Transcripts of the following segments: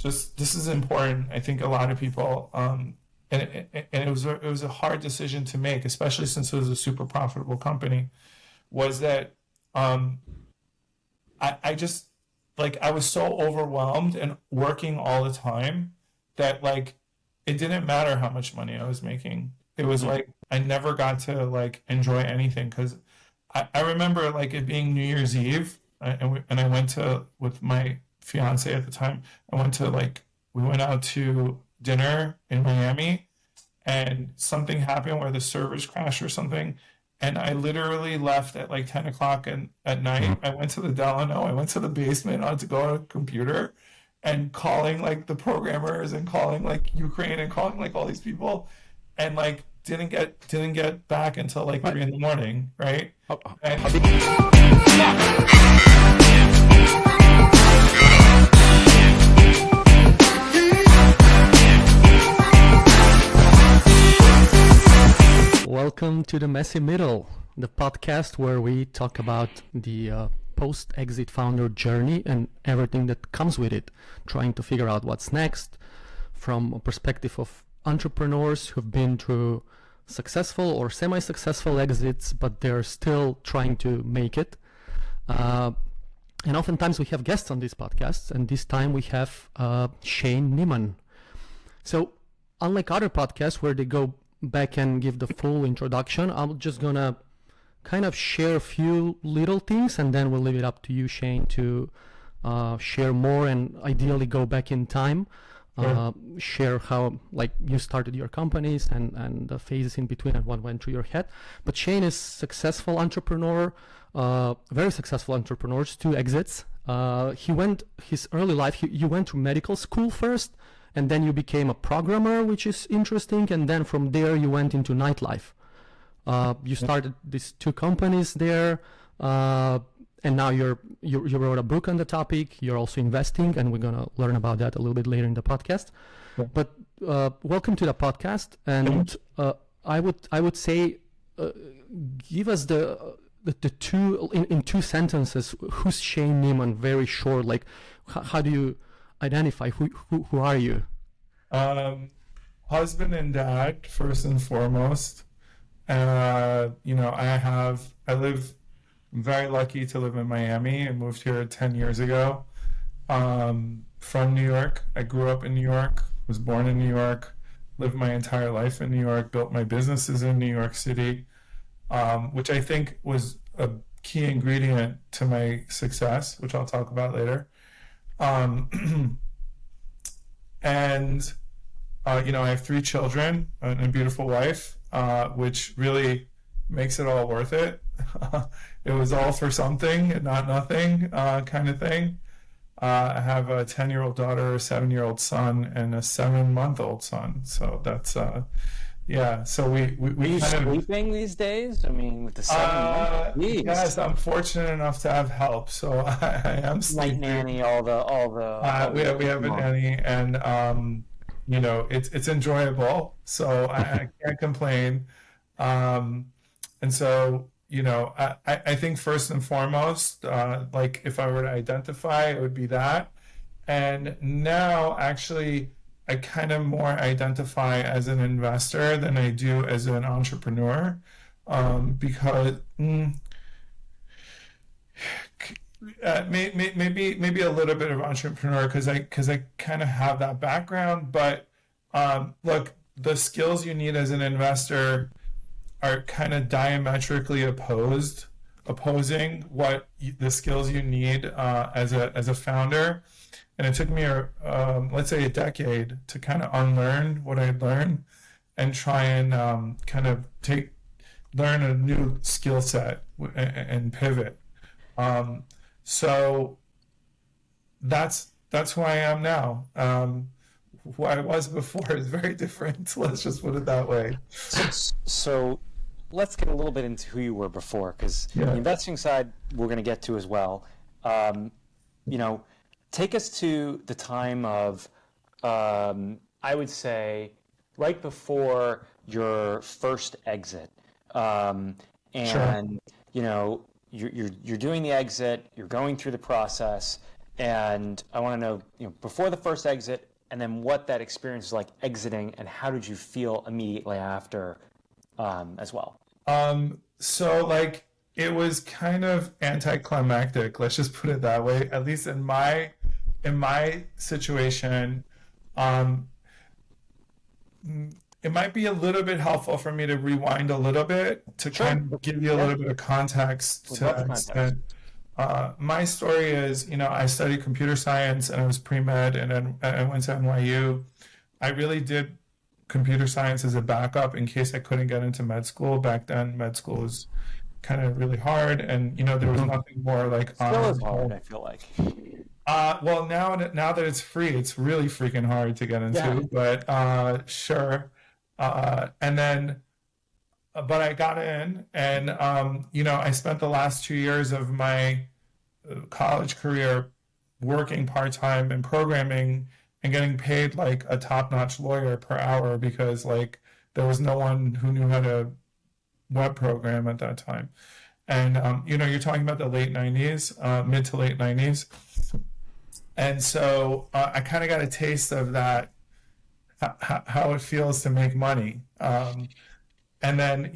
just this is important. I think a lot of people, and it was a hard decision to make, especially since it was a super profitable company. Was that um, I just like I was so overwhelmed and working all the time that like it didn't matter how much money I was making. It was Mhm. like I never got to like enjoy anything because I remember like it being New Year's Eve and I went to with my fiance at the time. I went to like we went out to dinner in Miami and something happened where the servers crashed or something. And I literally left at like 10 o'clock at night. I went to the Delano, I went to the basement on to go on a computer and calling like the programmers and calling like Ukraine and calling like all these people and like didn't get back until like Right. 3 in the morning, right? How And big? Welcome to the Messy Middle, the podcast where we talk about the post-exit founder journey and everything that comes with it, trying to figure out what's next from a perspective of entrepreneurs who've been through successful or semi-successful exits, but they're still trying to make it. Uh, and oftentimes we have guests on these podcasts, and this time we have Shane Neman. So, unlike other podcasts where they go back and give the full introduction, I'm just gonna kind of share a few little things, and then we'll leave it up to you, Shane, to share more and ideally go back in time. sure. Share how like you started your companies and the phases in between and what went through your head. But Shane is successful entrepreneur, very successful entrepreneurs, two exits. He went his early life. You went to medical school first, and then you became a programmer, which is interesting. And then from there you went into nightlife. You started these two companies there, and now you wrote a book on the topic. You're also investing, and we're gonna learn about that a little bit later in the podcast. Yeah. But welcome to the podcast, and I would say, give us the two in two sentences. Who's Shane Neman? Very short. Like, how do you identify who are you? Um, Husband and dad, first and foremost. I live, I'm very lucky to live in Miami. I moved here 10 years ago. From New York. I grew up in New York, was born in New York, lived my entire life in New York, built my businesses in New York City, which I think was a key ingredient to my success, which I'll talk about later. Um, and I have three children and a beautiful wife, which really makes it all worth it. It was all for something and not nothing, kind of thing. I have a 10-year-old daughter, a 7-year-old son, and a 7-month-old son. So that's, yeah. So Are we you kind of, sleeping these days? I mean, with the 7 months, yes, geez, I'm fortunate enough to have help. So I am night sleeping. nanny, all We have a the nanny, and it's enjoyable, so I can't complain. Um, and so I think first and foremost, like if I were to identify, it would be that. And now, actually, I kind of more identify as an investor than I do as an entrepreneur, because maybe a little bit of entrepreneur because I kind of have that background. But look, the skills you need as an investor are kind of diametrically opposing the skills you need as a founder. And it took me let's say a decade to kind of unlearn what I'd learned and try and kind of learn a new skill set and pivot. Um, so that's who I am now. Who I was before is very different. Let's just put it that way. so let's get a little bit into who you were before, because the Yeah, investing side we're going to get to as well. Um, you know, take us to the time of, I would say, right before your first exit, um, sure. and you're doing the exit, you're going through the process, and I want to know, before the first exit, and then what that experience is like exiting, and how did you feel immediately after, as well? So like it was kind of anticlimactic, let's just put it that way, at least in my situation. Um, it might be a little bit helpful for me to rewind a little bit to Sure. kind of give you a little bit of context Would to love that context. extent. My story is, I studied computer science and I was pre-med, and then I went to NYU. I really did computer science as a backup in case I couldn't get into med school. Back then, med school was kind of really hard, and there was nothing more like Still is honorable. hard, I feel like. Well, now that it's free, it's really freaking hard to get into. Yeah. But sure. And then, but I got in, and I spent the last 2 years of my college career working part-time in programming and getting paid like a top-notch lawyer per hour because like there was no one who knew how to web program at that time. And you're talking about the late 90s, mid to late 90s. And so I kind of got a taste of that, how it feels to make money. And then,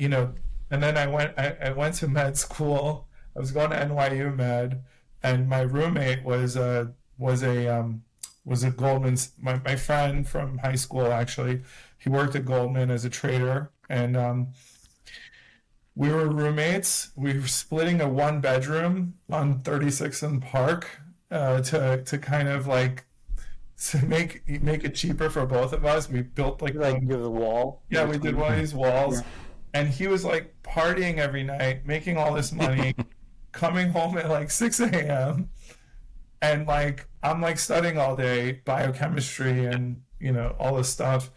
I went to med school. I was going to NYU Med, and my roommate was a Goldman's. My friend from high school, actually, he worked at Goldman as a trader, and we were roommates. We were splitting a one-bedroom on 36th and Park to kind of like to make it cheaper for both of us. We built like Near the wall. yeah, we did one of these walls, and he was like partying every night, making all this money, coming home at like 6 a.m. and like I'm like studying all day biochemistry and all this stuff.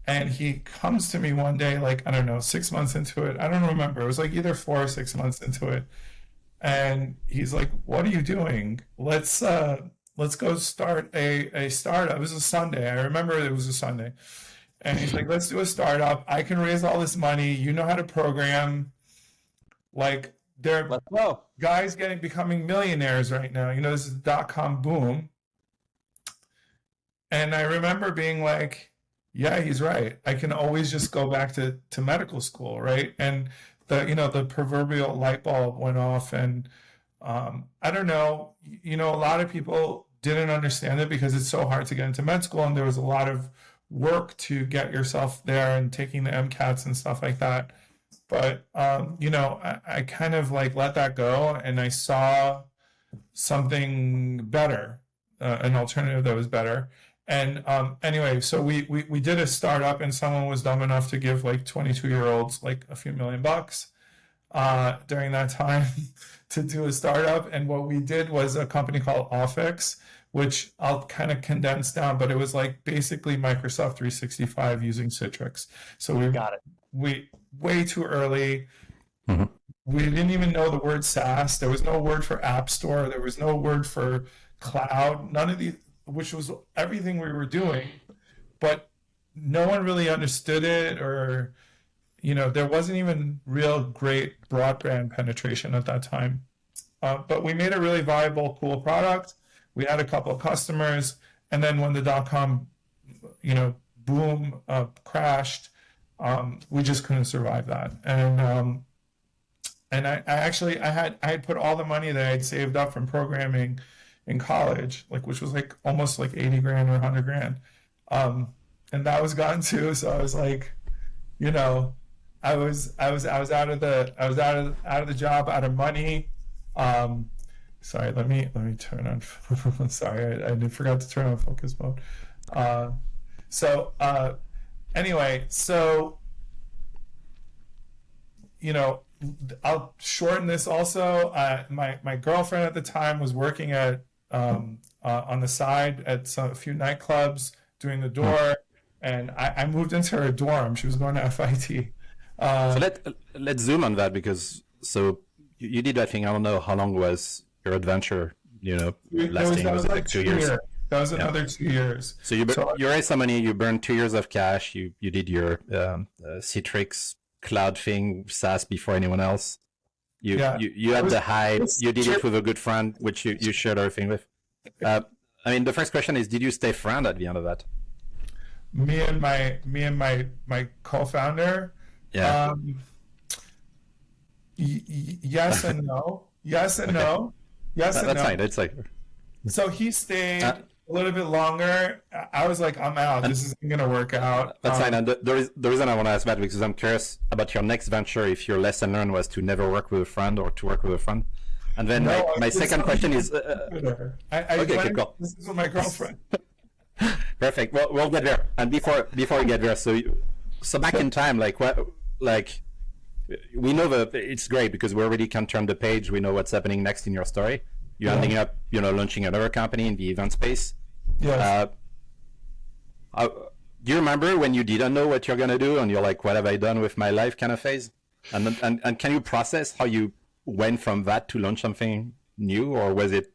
And he comes to me one day, like, I don't know, 6 months into it. I don't remember. It was like either 4 or 6 months into it. And he's like, "What are you doing? Let's go start a startup." It was a Sunday. I remember it was a Sunday. And he's like, "Let's do a startup. I can raise all this money. You know how to program. Like, there are Let's go. guys becoming millionaires right now. This is dot-com boom." And I remember being like, yeah, he's right. I can always just go back to medical school, right? And the proverbial light bulb went off, and I don't know, a lot of people didn't understand it because it's so hard to get into med school, and there was a lot of work to get yourself there and taking the MCATs and stuff like that. But I kind of like let that go, and I saw something better, an alternative that was better. And anyway, so we did a startup, and someone was dumb enough to give like 22-year-olds like a few $1,000,000 during that time to do a startup. And what we did was a company called Offyx, which I'll kind of condense down, but it was like basically Microsoft 365 using Citrix. So we Got it. we way too early. We didn't even know the word SaaS. There was no word for App Store. There was no word for cloud. None of these, which was everything we were doing, but no one really understood it, or there wasn't even real great broadband penetration at that time. But we made a really viable, cool product. We had a couple of customers, and then when the dot-com boom crashed, we just couldn't survive that. And I had put all the money that I'd saved up from programming in college, which was like almost like 80 grand or 100 grand. And that was gone too. So I was like, I was out of the job, out of money. Sorry, let me turn on. Sorry, I forgot to turn on focus mode. Anyway, I'll shorten this also. My girlfriend at the time was working at on the side at a few nightclubs doing the door, and I moved into her dorm. She was going to FIT. So let's zoom on that, because you did, I think, I don't know how long was your adventure, lasting, was it like 2 years? That was another 2 years. So you raised some money, you burned 2 years of cash, you did your Citrix cloud thing, SaaS, before anyone else. You had the hype, you did it with a good friend, which you shared everything with. I mean, the first question is, did you stay friend at the end of that? Me and my co-founder. Yeah. Yes and no. Yes and no. Yes and That's no. fine. It's like, So he stayed a little bit longer. I was like, I'm out. This isn't gonna work out. that's fine. And the reason I want to ask that because I'm curious about your next venture. If your lesson learned was to never work with a friend or to work with a friend. And then my second question is, okay, cool. This is with my girlfriend. Perfect. Well, we'll get there. And before we get there, so back in time, we know that it's great because we already can turn the page. We know what's happening next in your story. You're ending up, launching another company in the event space. Yes. Do you remember when you didn't know what you're gonna do and you're like, "What have I done with my life?" kind of phase? And can you process how you went from that to launch something new, or was it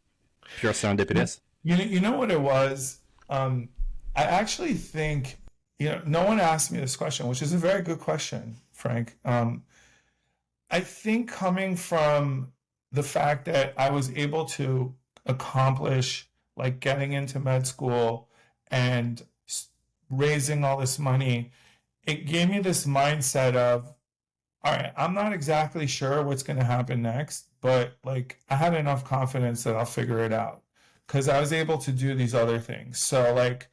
pure serendipitous? You know what it was? I actually think, no one asked me this question, which is a very good question, Frank. I think coming from the fact that I was able to accomplish like getting into med school and raising all this money, it gave me this mindset of, all right, I'm not exactly sure what's going to happen next, but like I had enough confidence that I'll figure it out because I was able to do these other things. So like,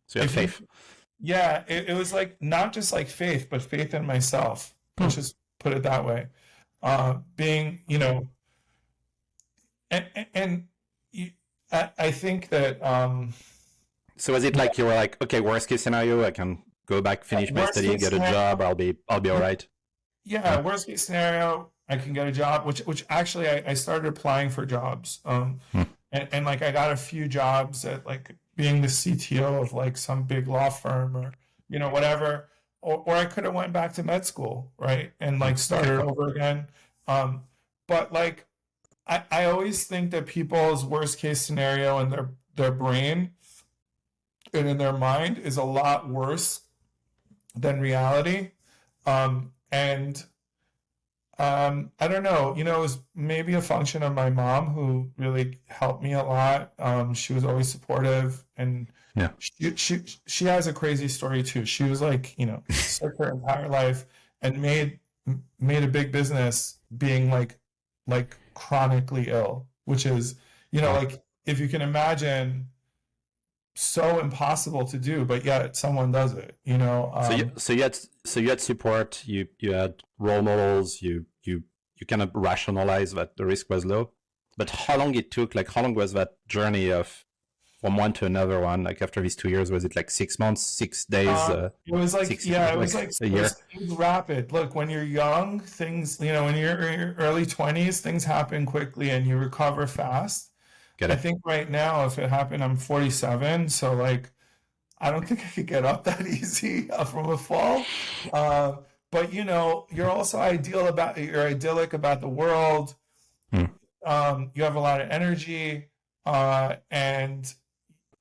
so you have faith. Yeah, it was like not just like faith, but faith in myself. Let's just put it that way. Being, I think that. So is it like you were like, okay, worst case scenario, I can go back, finish my study, get a job, I'll be all right. Yeah, worst case scenario, I can get a job, which actually I started applying for jobs. And like I got a few jobs at like being the CTO of like some big law firm or whatever, or I could have went back to med school, right, and like started over again. But like I always think that people's worst case scenario in their brain and in their mind is a lot worse than reality. I don't know, it was maybe a function of my mom who really helped me a lot. She was always supportive, and she has a crazy story too. She was like, sick her entire life and made a big business being like chronically ill, which is, like if you can imagine, so impossible to do, but yet someone does it, So you had support, you had role models, you kind of rationalize that the risk was low. But how long it took, like how long was that journey of from one to another one? Like after these 2 years, was it like 6 months, 6 days? It was like, it was like a year. It was rapid. Look, when you're young, things, when you're in your early 20s, things happen quickly and you recover fast. I think right now, if it happened, I'm 47, so like, I don't think I could get up that easy from a fall. But you're also idyllic about the world. You have a lot of energy, and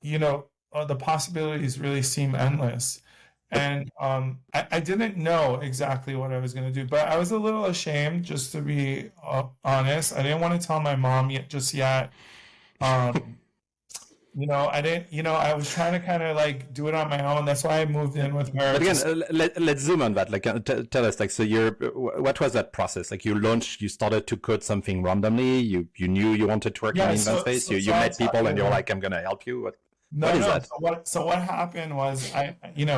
the possibilities really seem endless. And I didn't know exactly what I was going to do, but I was a little ashamed, just to be honest. I didn't want to tell my mom just yet. I didn't, I was trying to kind of like do it on my own. That's why I moved in with her. But again, let's zoom on that. Like, tell us, like, so what was that process? Like, you started to code something randomly. You knew you wanted to work in event space. You met people and you're like, I'm going to help you. What is that? So what happened was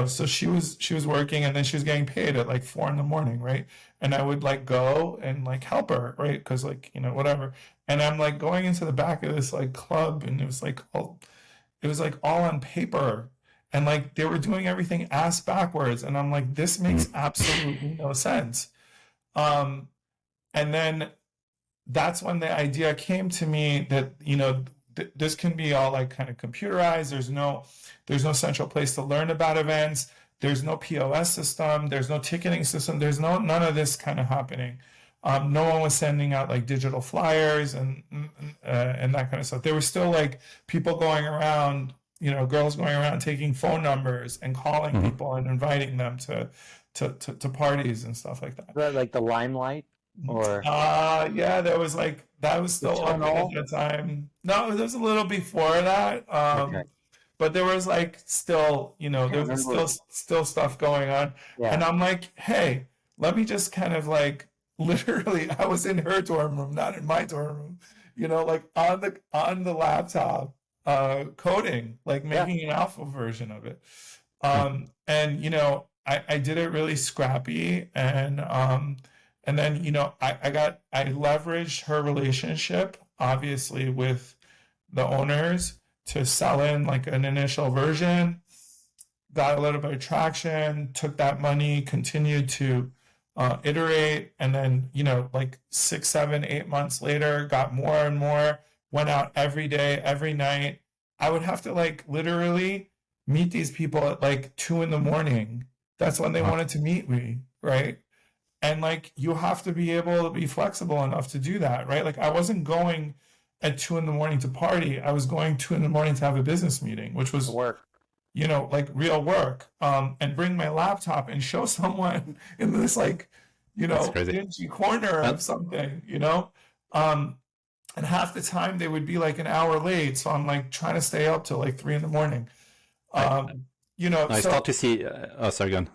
so she was working and then she was getting paid at like 4 a.m, right? And I would like go and like help her, right? Because like, whatever. And I'm like going into the back of this like club, and it was like all on paper, and like they were doing everything ass backwards, and I'm like, this makes absolutely no sense. And then that's when the idea came to me that this can be all like kind of computerized. There's no central place to learn about events. There's no POS system. There's no ticketing system. There's none of this kind of happening. No one was sending out like digital flyers and that kind of stuff. There were still like people going around, girls going around taking phone numbers and calling people and inviting them to parties and stuff like that. Like the limelight or Yeah, there was like that was the still open at tunnel? the time. No, there was a little before that. Okay, But there was like still, I there can't was remember. still stuff going on. And Yeah, I'm like, hey, let me just kind of like literally I was in her dorm room, not in my dorm room, like on the laptop, coding, like yeah. making an alpha version of it. Hmm. And I did it really scrappy and then I leveraged her relationship obviously with the owners to sell in like an initial version, got a little bit of traction, took that money, continued to iterate, and then like 6, 7, 8 months later, got more and more. Went out every day, every night. I would have to like literally meet these people at like 2 in the morning. That's when they Wow. wanted to meet me, right? And like you have to be able to be flexible enough to do that, right? Like I wasn't going at 2 in the morning to party. I was going 2 in the morning to have a business meeting, which The was, work. like real work. And bring my laptop and show someone in this like, That's crazy. dingy corner And of something, Um, and half the time they would be like an hour late. So I'm like trying to stay up till like 3 in the morning. I, I So start to see. Oh, sorry, go on.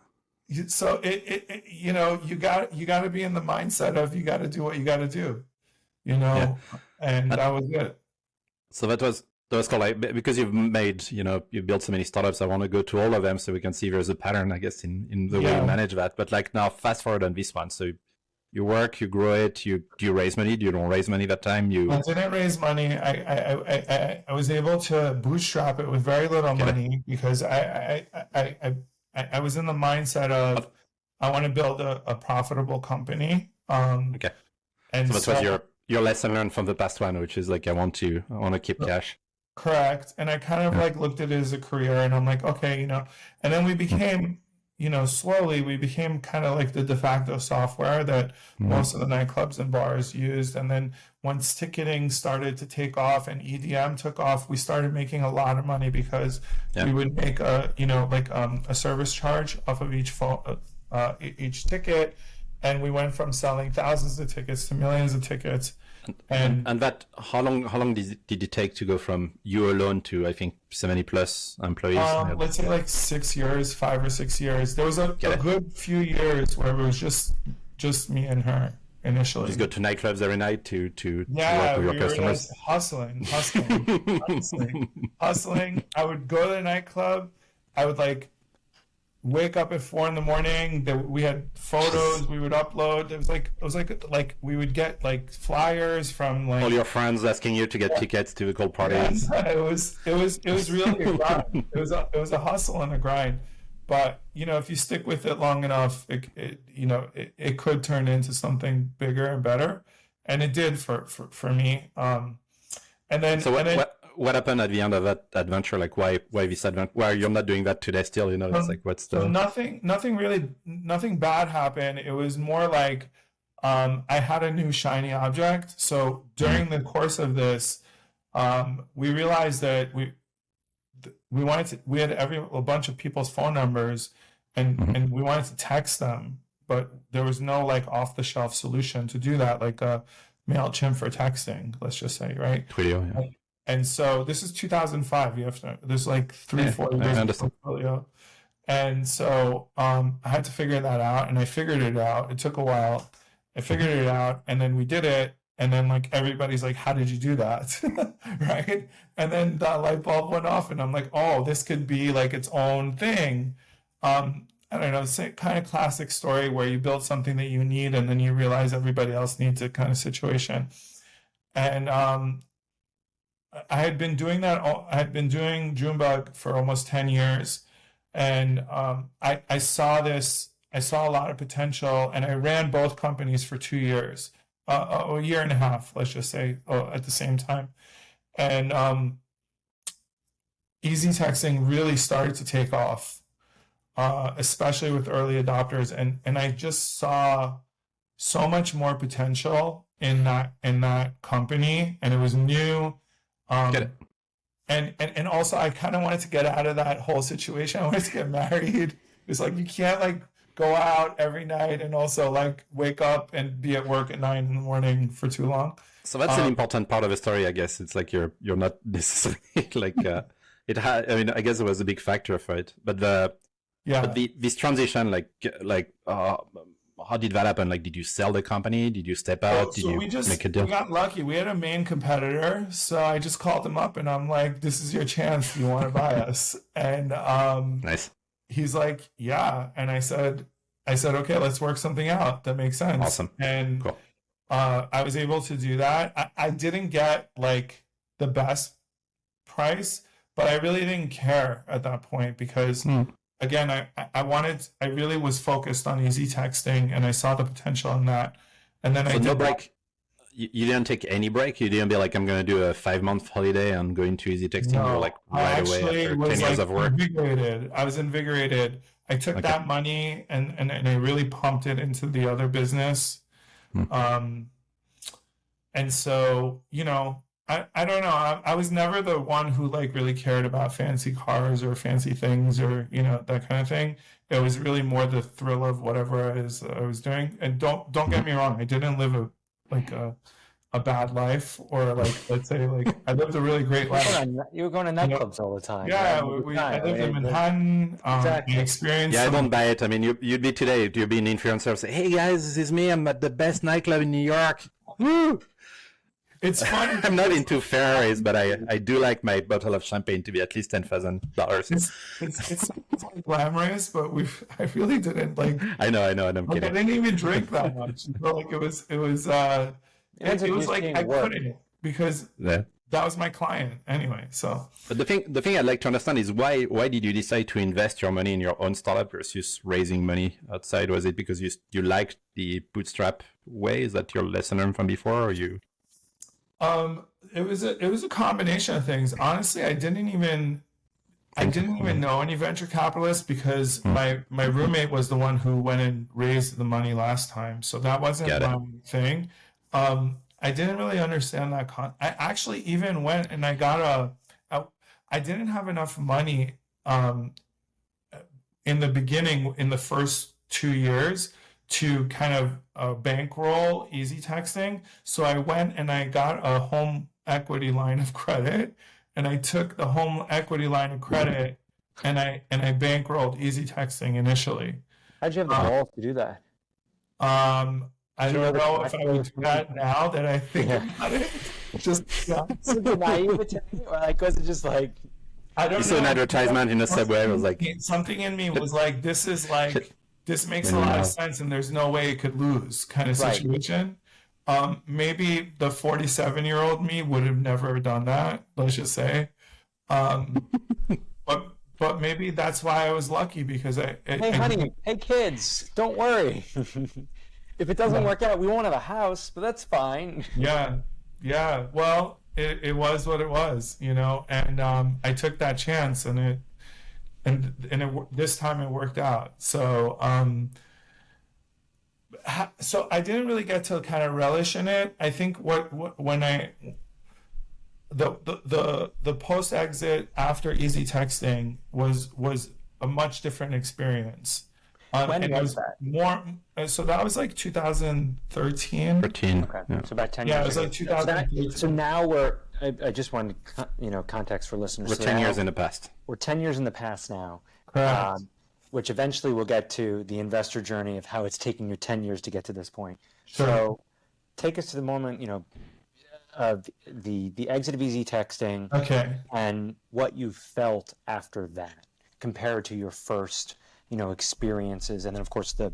so you got to be in the mindset of you got to do what you got to do, Yeah. and And that was it. so that was cool. Like, because you've made, you've built so many startups. I want to go to all of them so we can see if there's a pattern, I guess, in the way you Yeah, manage that. But like now, fast forward on this one. So you work, you grow it, do you raise money? Do you don't raise money that time? I You didn't raise money. I was able to bootstrap it with very little get it. money because I was in the mindset of I want to build a profitable company. Okay. And So that was so your lesson learned from the past one, which is like I want to keep cash. correct. And I kind of Yeah. like looked at it as a career and I'm like, okay, and then we became, slowly we became kind of like the de facto software that Mm-hmm. most of the nightclubs and bars used. And then once ticketing started to take off and EDM took off, we started making a lot of money because Yeah. we would make a service charge off of each phone, each ticket. And we went from selling thousands of tickets to millions of tickets. And And that how long did it take to go from you alone to I think 70 plus employees? let's say like 6 years, 5 or 6 years. There was a Get it? good few years where it was just me and her initially. Just go to nightclubs every night to work Yeah, with we your were customers. just hustling. I would go to the nightclub. I would like wake up at 4 in the morning. We had photos we would upload. It was like we would get like flyers from All like your friends asking you to get tickets to the cool parties. yeah, it was really a grind. It was a hustle and a grind. But if you stick with it long enough, it could turn into something bigger and better, and it did for me. And then So what happened at the end of that adventure? Like why this adventure? Why you're not doing that today still? It's like what's so the nothing bad happened. It was more like I had a new shiny object. So during the course of this, we realized that we had a bunch of people's phone numbers and we wanted to text them, but there was no like off the shelf solution to do that, like a MailChimp for texting, let's just say, right? video? Yeah. And so this is 2005. There's like three, Yeah, 4 I years of understand. portfolio. And so I had to figure that out, and I figured it out. It took a while. I figured it out, and then we did it. And then like everybody's like, "How did you do that?" Right? And then that light bulb went off, and I'm like, "Oh, this could be like its own thing." I don't know, it's a kind of classic story where you build something that you need, and then you realize everybody else needs it kind of situation. And I had been doing that. I had been doing JoonBug for almost 10 years, and I saw this. I saw a lot of potential, and I ran both companies for 2 years, a year and a half, let's just say, at the same time. And easy texting really started to take off, especially with early adopters, and I just saw so much more potential in that company, and it was new. Get it? And also I kind of wanted to get out of that whole situation. I wanted to get married. It's like you can't like go out every night and also like wake up and be at work at 9 in the morning for too long. So that's an important part of the story, I guess. It's like you're not necessarily like it had. I mean, I guess it was a big factor for it, but this transition, how did that happen? Like, did you sell the company? Did you step out? Did you make a deal? We got lucky. We had a main competitor, so I just called him up and I'm like, "This is your chance. Do you want to buy us?" And Nice. he's like, "Yeah." And I said, "Okay, let's work something out that makes sense." Awesome. And Cool. I was able to do that. I didn't get like the best price, but I really didn't care at that point because again, I really was focused on easy texting and I saw the potential in that. And then So I did no break. You didn't take any break. You didn't be like, I'm going to do a 5-month holiday and go into easy texting. No, You're like I right away actually after was 10 years like of work. invigorated. I was invigorated. I took Okay. that money and I really pumped it into the other business. And so, you know, I don't know. I was never the one who like really cared about fancy cars or fancy things or, you know, that kind of thing. It was really more the thrill of whatever I was doing. And don't get me wrong, I didn't live a bad life or like let's say like I lived a really great life. You were going to nightclubs all the time. Yeah, right? I lived in Manhattan. Exactly. I experienced. Yeah, I some- don't buy it. I mean, you'd be today, you'd be an influencer, say, hey guys, this is me. I'm at the best nightclub in New York. Woo! It's funny. I'm not into Ferraris, but I do like my bottle of champagne to be at least $10,000. It's like glamorous, but I really didn't like. I know, and I'm Like, I kidding. didn't even drink that much. So, like it was ends up was just like being I work. couldn't because Yeah. that was my client anyway. So But the thing I'd like to understand is why did you decide to invest your money in your own startup versus raising money outside? Was it because you liked the bootstrap way? Is that your lesson learned from before, or you? it was a combination of things. Honestly, I didn't even know any venture capitalists because my roommate was the one who went and raised the money last time. So that wasn't Got it. my thing. I didn't really understand that. I actually even went and I got I didn't have enough money in the beginning, in the first 2 years, to kind of bankroll easy texting. So I went and I got a home equity line of credit, and I took the home equity line of credit and I bankrolled easy texting initially. How'd you have the balls to do that? I don't know if I would do that now that I think about it. Just Was it naivete, or like was it just like I don't You saw an know. advertisement in the subway. I was like, Something in me was like, this makes a lot of sense and there's no way it could lose kind of Right. situation. Maybe the 47-year-old me would have never done that, let's just say. But maybe that's why I was lucky because hey honey, hey kids, don't worry. If it doesn't work out, we won't have a house, but that's fine. Yeah. Well, it was what it was, you know, and I took that chance and this time it worked out. So so I didn't really get to kind of relish in it. I think the post exit after easy texting was a much different experience. When and was it was more. So that was like 2013. 13. Okay, Yeah. so about 10 Yeah, years it was ago. like 2013. So now I just wanted, context for listeners. We're So 10 now years in the past. We're 10 years in the past now. Correct. Which eventually we'll get to the investor journey of how it's taking you 10 years to get to this point. Sure. So take us to the moment, of the exit of easy texting Okay. and what you felt after that compared to your first, experiences. And then of course the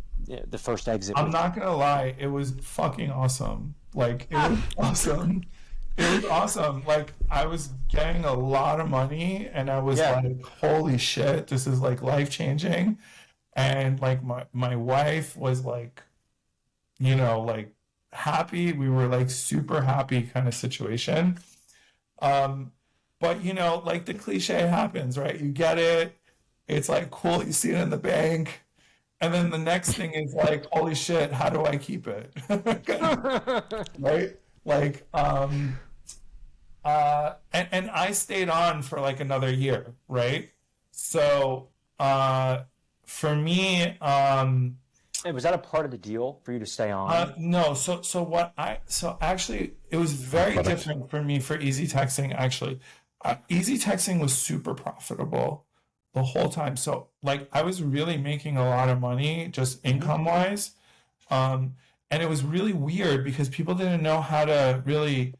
first exit. I'm not gonna lie, it was fucking awesome. Like it was awesome. It was awesome. Like I was getting a lot of money and I was like, holy shit, this is like life changing. And like my wife was like, like happy. We were like super happy kind of situation. But like the cliche happens, right? You get it. It's like cool, you see it in the bank. And then the next thing is like, holy shit, how do I keep it? Right? Like, and I stayed on for like another year, right? So, for me, And was that a part of the deal for you to stay on? no. So actually, it was very Product. different for me for easy texting. Actually, easy texting was super profitable the whole time. So like I was really making a lot of money just income wise. And it was really weird because people didn't know how to really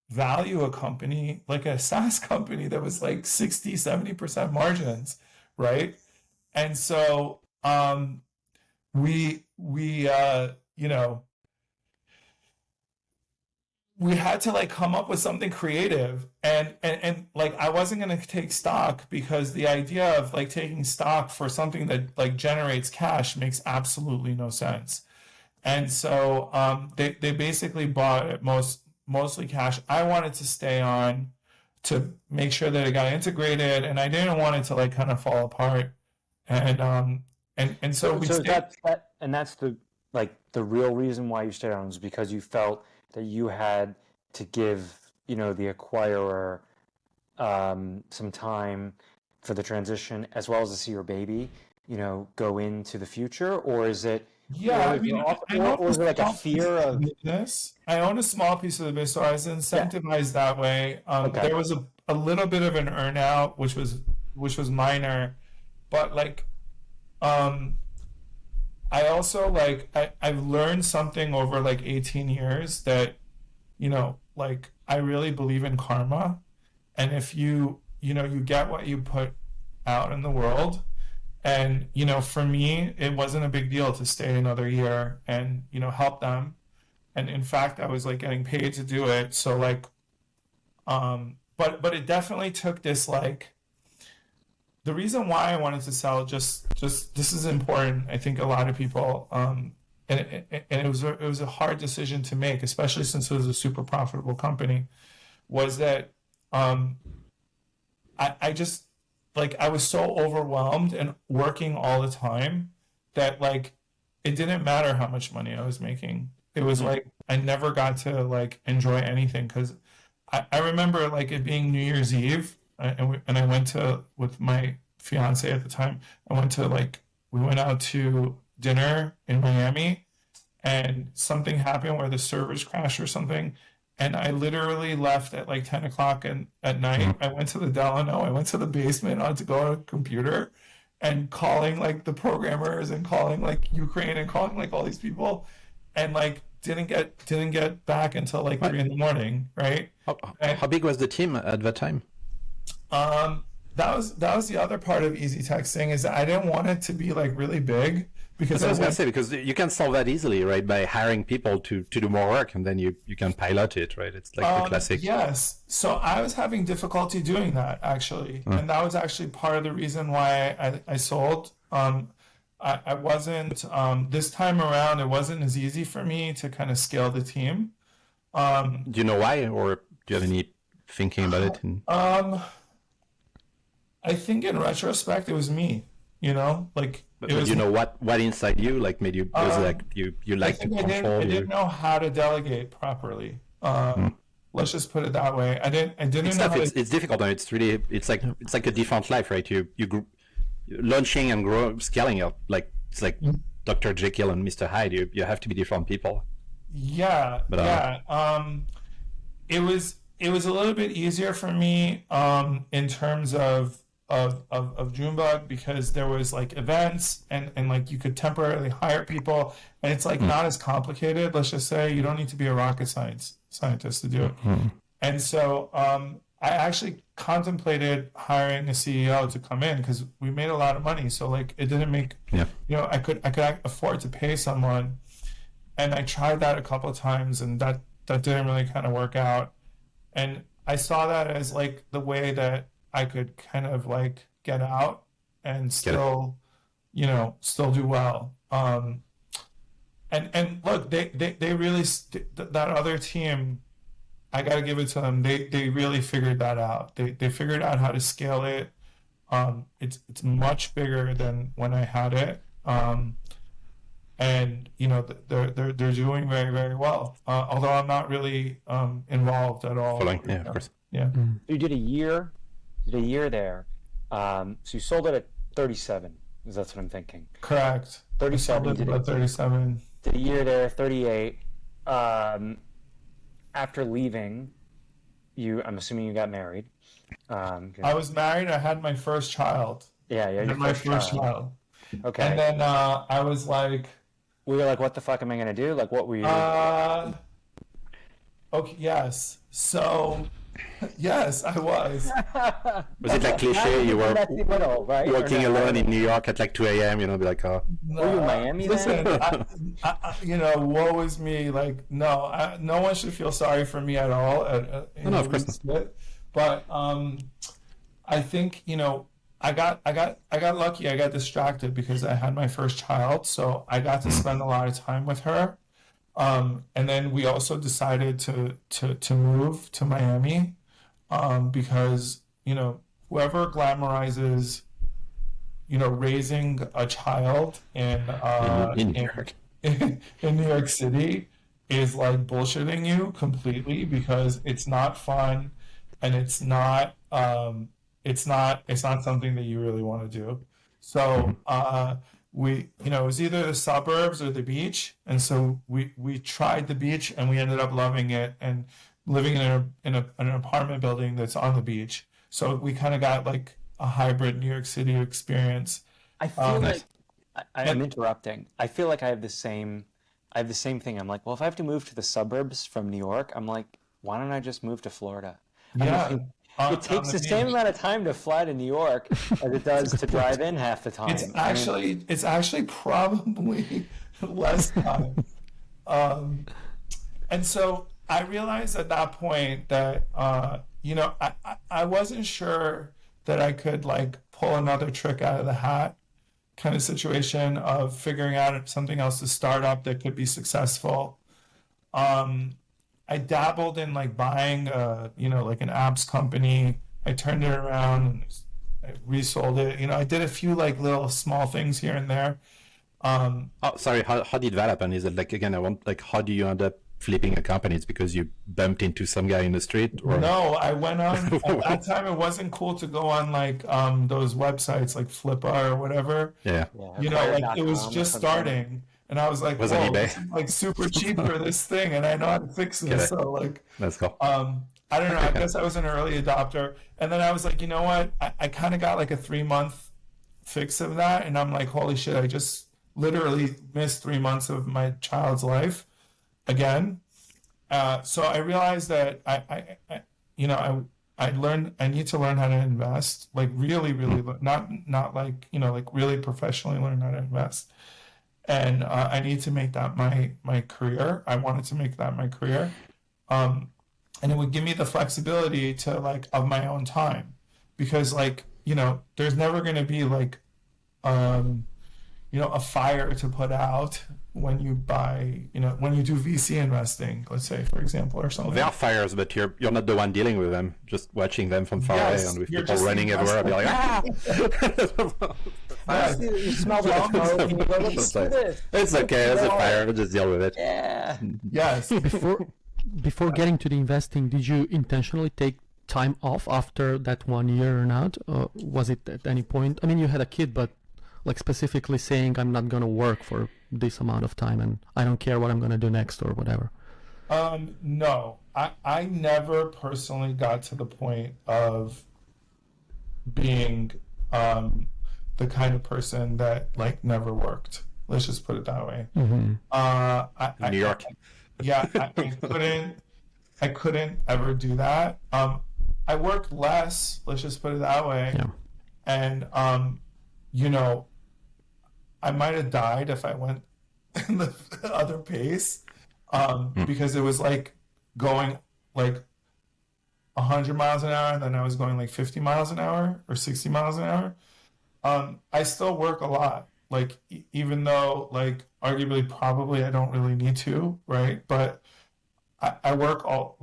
value a company like a SaaS company that was like 60-70% margins, right? And so we you know, we had to like come up with something creative, and like I wasn't going to take stock because the idea of like taking stock for something that like generates cash makes absolutely no sense. And so they basically bought it mostly cash. I wanted to stay on to make sure that it got integrated, and I didn't want it to like kind of fall apart. And so we So stayed. that's the like the real reason why you stayed on was because you felt that you had to give, you know, the acquirer some time for the transition as well as to see your baby, you know, go into the future, or is it Yeah, I mean, or is it like a fear of business. I own a small piece of the business, so I was incentivized that way. Okay. There was a little bit of an earnout, which was minor, but like, I also like I've learned something over like 18 years that, you know, like I really believe in karma, and if you know you get what you put out in the world. And, you know, for me, it wasn't a big deal to stay another year and, you know, help them. And in fact, I was like getting paid to do it. So like, but it definitely took this like, the reason why I wanted to sell just this is important. I think a lot of people, and it was a hard decision to make, especially since it was a super profitable company, was that, I just, like I was so overwhelmed and working all the time that like it didn't matter how much money I was making. It was like I never got to like enjoy anything because I remember like it being New Year's Eve, and I went to with my fiance at the time. I went to like we went out to dinner in Miami, and something happened where the servers crashed or something. And I literally left at like 10 o'clock at night. I went to the Delano, I went to the basement on to go on a computer and calling like the programmers and calling like Ukraine and calling like all these people, and like didn't get back until like 3 in the morning, right? How big was the team at that time? That was the other part of easy texting, is that I didn't want it to be like really big because I was going to say, because you can solve that easily, right? By hiring people to do more work, and then you can pilot it, right? It's like the classic. Yes. So I was having difficulty doing that actually. And that was actually part of the reason why I sold. I wasn't, this time around, it wasn't as easy for me to kind of scale the team. Do you know why, or do you have any thinking about it? I think in retrospect, it was me, you know, like But it was. you know what inside you like made you was like you I like to think control. I didn't know how to delegate properly. Let's just put it that way. I didn't It's know tough. how It's difficult. And it's really it's like a different life, right? You launching and scaling up, like it's like Dr. Jekyll and Mr. Hyde. You have to be different people. Yeah, But, it was a little bit easier for me in terms of JoonBug, because there was like events and like you could temporarily hire people, and it's like not as complicated. Let's just say you don't need to be a rocket scientist to do it. And so I actually contemplated hiring a CEO to come in because we made a lot of money. So like it didn't make, you know, I could afford to pay someone, and I tried that a couple of times, and that didn't really kind of work out. And I saw that as like the way that I could kind of like get out and still, you know, still do well. And look, they really that other team, I got to give it to them. They really figured that out. They figured out how to scale it. It's much bigger than when I had it. And you know they're doing very, very well. Although I'm not really involved at all. Following, yeah, of course. Yeah. You did a year there. So you sold it 37. That's what I'm thinking. Correct. I 37. lived about 37. Did a year there, 38. After leaving, I'm assuming you got married. I was married. I had my first child. Yeah, I had my first child. Okay. And then I was like, we were like, what the fuck am I going to do? Like, what were you... okay, yes. So, yes, I was. Was it like cliche? You were right? working alone in New York at like 2 a.m., be like, oh. Were you in Miami Listen, then? woe is me. Like, no, no one should feel sorry for me at all. No, of course not. But I think, I got lucky. I got distracted because I had my first child, so I got to spend a lot of time with her. And then we also decided to move to Miami, because whoever glamorizes raising a child in New York. in New York City is like bullshitting you completely, because it's not fun and it's not something that you really want to do. So it was either the suburbs or the beach, and so we tried the beach and we ended up loving it and living in an apartment building that's on the beach. So we kind of got like a hybrid New York City experience. I feel Nice. like I'm interrupting. I feel like I have the same thing. I'm like, well, if I have to move to the suburbs from New York, I'm like, why don't I just move to Florida? Yeah. It takes the same amount of time to fly to New York as it does to drive in half the time. It's actually probably less time. And so I realized at that point that I wasn't sure that I could like pull another trick out of the hat kind of situation of figuring out something else to start up that could be successful. I dabbled in like buying like an apps company. I turned it around and I resold it. I did a few like little small things here and there. Oh, sorry. How did that happen? Is it like, again, how do you end up flipping a company? It's because you bumped into some guy in the street? Or... No, I went on, at that time it wasn't cool to go on like those websites like Flippa or whatever. Yeah. Like it was just starting. And I was like, was whoa, eBay. this is like super cheap for this thing, and I know how to fix this. So like, let's go. I don't know. I guess I was an early adopter, and then I was like, you know what? I kind of got like a 3-month fix of that, and I'm like, holy shit! I just literally missed 3 months of my child's life again. So I realized that I learned I need to learn how to invest, like really, not like like really professionally learn how to invest. And I need to make that my career. I wanted to make that my career. And it would give me the flexibility to like of my own time, because like, there's never going to be like, a fire to put out when you buy, when you do VC investing, let's say, for example, or something. There are fires, but you're not the one dealing with them, just watching them from far away, and with people running everywhere, I'll be like, ah! You smell the smoke and you go, let's do this. It's okay, it's a fire, we'll just deal with it. Yeah. Yes. Before getting to the investing, did you intentionally take time off after that 1 year and out? Or was it at any point? I mean, you had a kid, but like specifically saying, I'm not going to work for this amount of time and I don't care what I'm going to do next or whatever. No, I never personally got to the point of being the kind of person that like never worked. Let's just put it that way. Mm-hmm. New York. I couldn't ever do that. I worked less, let's just put it that way. Yeah. And I might have died if I went in the other pace, because it was like going like 100 miles an hour, and then I was going like 50 miles an hour or 60 miles an hour. I still work a lot, like even though like arguably probably I don't really need to, right? But I work all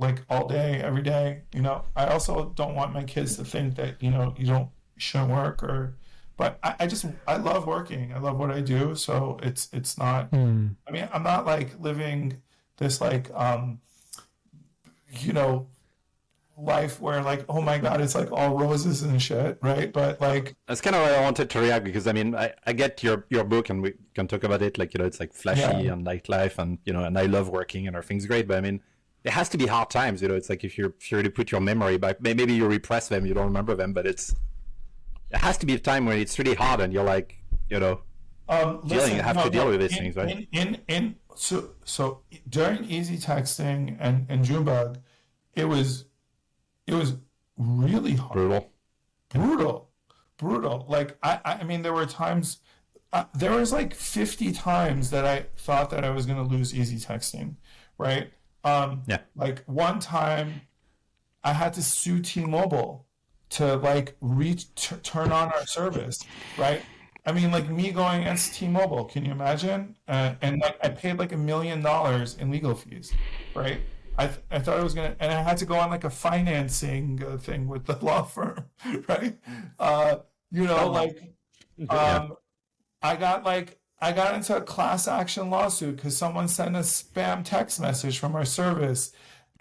day, every day. I also don't want my kids to think that you shouldn't work, but I love working. I love what I do. So it's not. I mean, I'm not like living this like life where like, oh my God, it's like all roses and shit, right? But like, That's kind of why I wanted to react, because I mean, I get your book, and we can talk about it. Like, it's like flashy and nightlife, and and I love working and everything's great. But I mean, it has to be hard times. It's like if you're to put your memory back, maybe you repress them, you don't remember them, but it has to be a time when it's really hard, and you're like, have to deal with these things, right? So during easy texting and JoonBug, it was really hard. Brutal. Like I mean, there were times, there was like 50 times that I thought that I was going to lose easy texting, right? Like one time I had to sue T-Mobile to like turn on our service, right? I mean, like me going against T-Mobile, can you imagine? And like I paid like $1 million in legal fees, right? I thought I was gonna, and I had to go on like a financing thing with the law firm, right? I got into a class action lawsuit because someone sent a spam text message from our service,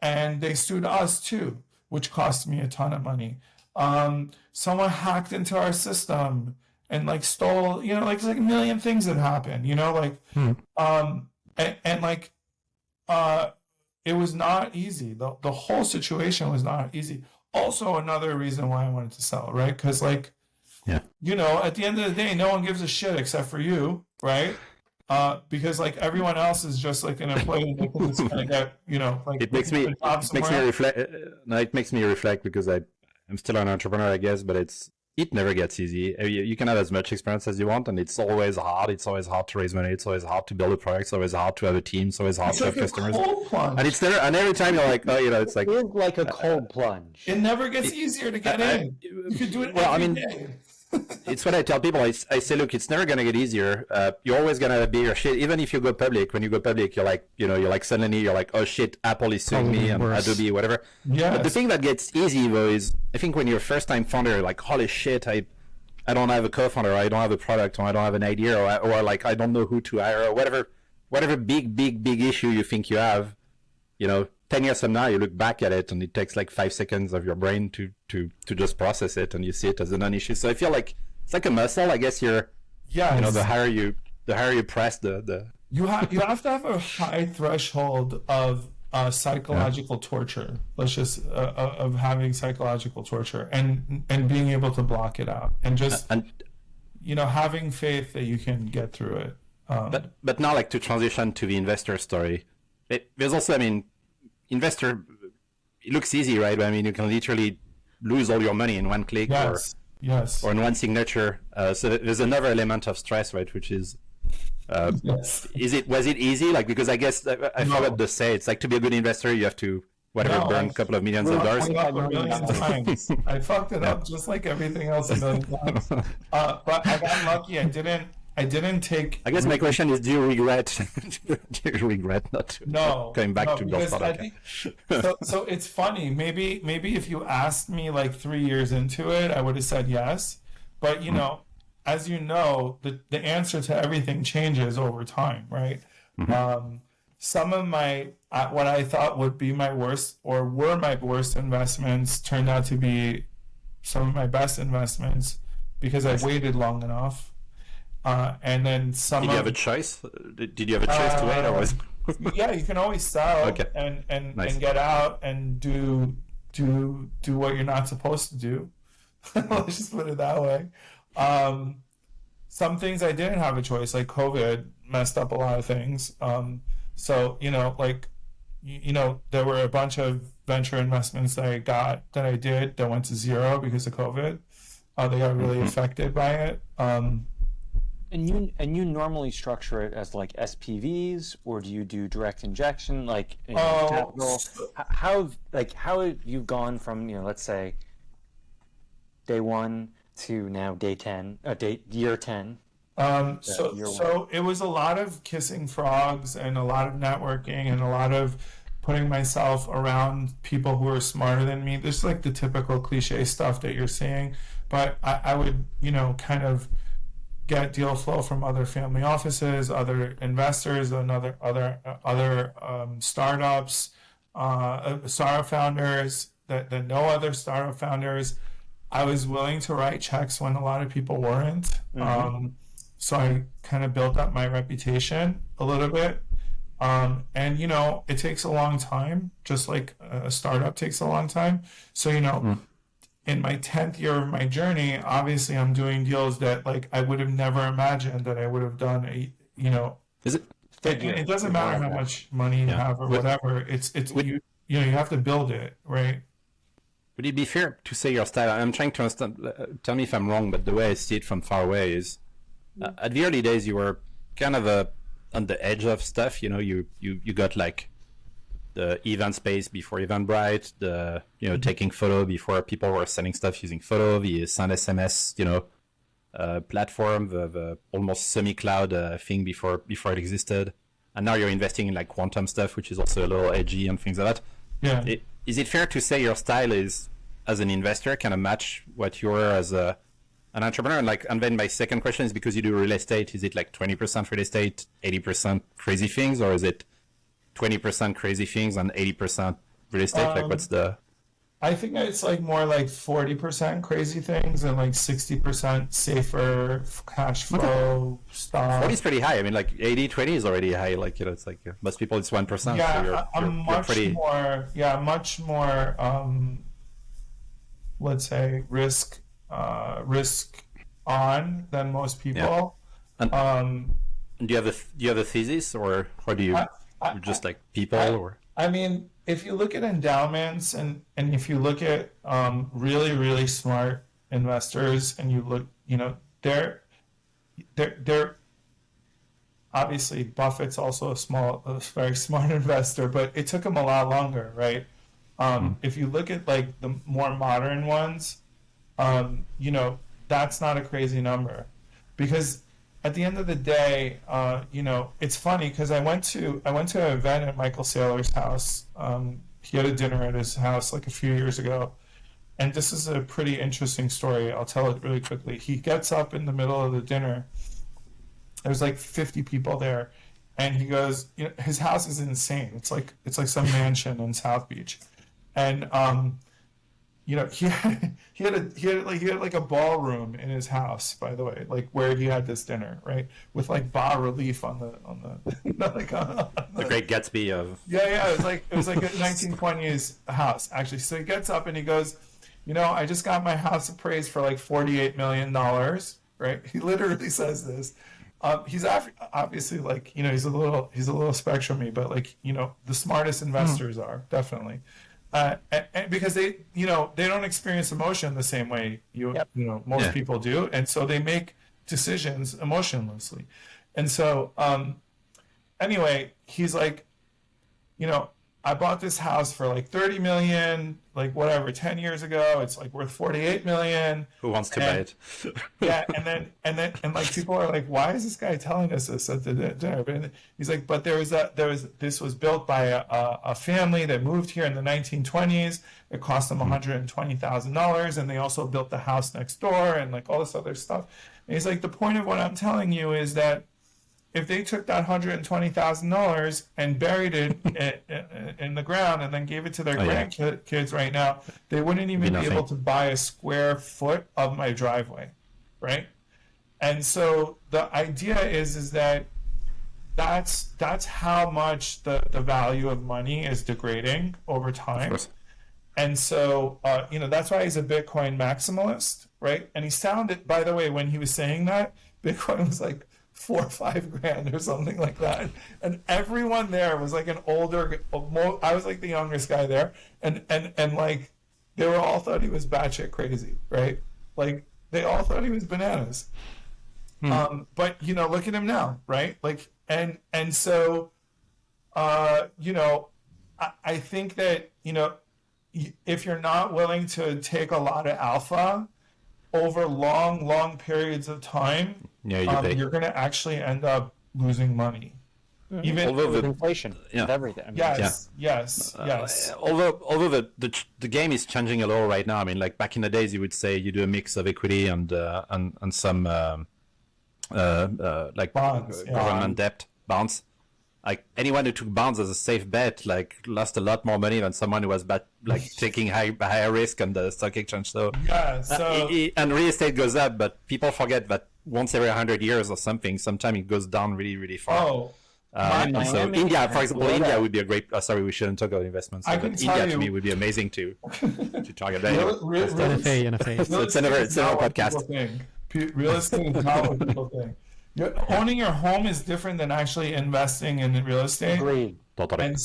and they sued us too, which cost me a ton of money. Someone hacked into our system and like stole, like there's like a million things that happened, it was not easy. The whole situation was not easy. Also, another reason why I wanted to sell, right? Because like, at the end of the day, no one gives a shit except for you, right? Because like everyone else is just like an employee. They can just kind of get, like it makes me reflect. No, it makes me reflect because I'm still an entrepreneur, I guess, but it never gets easy. You can have as much experience as you want, and it's always hard. It's always hard to raise money. It's always hard to build a product. It's always hard to have a team. It's always hard to have customers. And it's never. And every time you're like, it's like it's like a cold plunge. It never gets easier to get in. You could do it every day. It's what I tell people. I say, look, it's never gonna get easier. You're always gonna have bigger shit. Even if you go public, when you go public, you're like, suddenly you're like, oh shit, Apple is suing me and Adobe, whatever. Yes. But the thing that gets easy though is, I think when you're a first-time founder, you're like, holy shit, I don't have a co-founder, or I don't have a product, or I don't have an idea, or like I don't know who to hire, or whatever big issue you think you have. 10 years from now, you look back at it and it takes like 5 seconds of your brain to just process it, and you see it as a non-issue. So I feel like it's like a muscle. I guess the higher you press the you have to have a high threshold of psychological torture. Let's just of having psychological torture and being able to block it out, and just having faith that you can get through it. But now, like, to transition to the investor story, there's also, I mean, investor, it looks easy, right? But I mean, you can literally lose all your money in one click, or in one signature. So there's another element of stress, right? Which is, was it easy? Like, because I guess I forgot to say, it's like, to be a good investor, you have to burn a couple of millions of dollars. I fucked it up just like everything else a million times. But I got lucky. I didn't take. I guess my question is: do you regret? Not going back to your product? So it's funny. Maybe if you asked me like 3 years into it, I would have said yes. But as you know, the answer to everything changes over time, right? Mm-hmm. Some of my what I thought would be my worst, or were my worst investments, turned out to be some of my best investments because I waited long enough. And then some. Did you have a choice? Did you have a choice to wait, or was? Yeah, you can always sell and get out and do what you're not supposed to do. Let's just put it that way. Some things I didn't have a choice, like COVID messed up a lot of things. So there were a bunch of venture investments that I did that went to zero because of COVID. They got really affected by it. And you normally structure it as like SPVs, or do you do direct injection, like capital? How have you gone from let's say day 1 to now day 10, year 10? So it was a lot of kissing frogs and a lot of networking and a lot of putting myself around people who are smarter than me. This is like the typical cliche stuff that you're seeing, but I would kind of get deal flow from other family offices, other investors, other startups, startup founders that no other startup founders. I was willing to write checks when a lot of people weren't. So I kind of built up my reputation a little bit. And, you know, it takes a long time, just like a startup takes a long time. So, you know, in my 10th year of my journey, obviously I'm doing deals that like I would have never imagined that I would have done, you know. Is it? It doesn't matter how much money you have or whatever. You know, you have to build it, right? Would it be fair to say your style? I'm trying to understand. Tell me if I'm wrong, but the way I see it from far away is, at the early days, you were kind of on the edge of stuff. You know, you got like the event space before Eventbrite, the taking photo before people were selling stuff using photo, the send SMS, platform, the almost semi-cloud thing before it existed, and now you're investing in like quantum stuff, which is also a little edgy and things like that. Yeah. Is it fair to say your style is, as an investor, kind of match what you are as an entrepreneur? And then my second question is, because you do real estate, is it like 20% real estate, 80% crazy things, or is it 20% crazy things and 80% real estate? Like, what's the... I think it's like more like 40% crazy things and like 60% safer cash flow stuff. 40 is pretty high. I mean, like 80-20 is already high. Like, it's like most people it's 1%. Yeah, so I'm much more, let's say risk on than most people. Yeah. And do you have a thesis, or how do you just like people or? I mean, if you look at endowments and if you look at really, really smart investors and you look, they're obviously Buffett's also a very smart investor, but it took him a lot longer, right? If you look at like the more modern ones, that's not a crazy number, because at the end of the day, it's funny because I went to an event at Michael Saylor's house. He had a dinner at his house like a few years ago. And this is a pretty interesting story. I'll tell it really quickly. He gets up in the middle of the dinner. There's like 50 people there. And he goes, his house is insane. It's like some mansion in South Beach. And, he had like a ballroom in his house, by the way, like where he had this dinner, right, with like bas relief on the the Great Gatsby of. Yeah, it was like a 1920s house actually. So he gets up and he goes, I just got my house appraised for like $48 million, right? He literally says this. He's obviously like he's a little spectrumy, but like the smartest investors are definitely. And because they don't experience emotion the same way most people do, and so they make decisions emotionlessly. And so anyway, he's like, I bought this house for like 30 million, like whatever, 10 years ago. It's like worth 48 million. Who wants to buy it? Yeah, and like people are like, why is this guy telling us this at the dinner? And he's like, but this was built by a family that moved here in the 1920s. It cost them $120,000, and they also built the house next door and like all this other stuff. And he's like, the point of what I'm telling you is that if they took that $120,000 and buried it in the ground and then gave it to their grandkids right now, they wouldn't even be able to buy a square foot of my driveway, right? And so the idea is that that's how much the value of money is degrading over time. And so, that's why he's a Bitcoin maximalist, right? And he sounded, by the way, when he was saying that, Bitcoin was like $4 or $5 grand or something like that, and everyone there was like an older. I was like the youngest guy there, and like they were all thought he was batshit crazy, right? Like they all thought he was bananas. But look at him now, right? Like and so, I think that if you're not willing to take a lot of alpha over long periods of time, you're going to actually end up losing money. Even with inflation, with everything. I mean, Yes. Although the game is changing a little right now. I mean, like back in the days, you would say you do a mix of equity and some like bonds, government debt, bonds. like anyone who took bonds as a safe bet, like lost a lot more money than someone who was taking higher risk on the stock exchange. So Yeah. So and real estate goes up, but people forget that once every 100 years or something, sometimes it goes down really, really far. oh, And so Miami India, for and example, Florida. India would be a great. Sorry, we shouldn't talk about investments. I But can tell India to you- me would be amazing to target. But anyway, NFA. So it's another podcast. Real estate is not what people think. Owning your home is different than actually investing in real estate. Agreed. Totally. And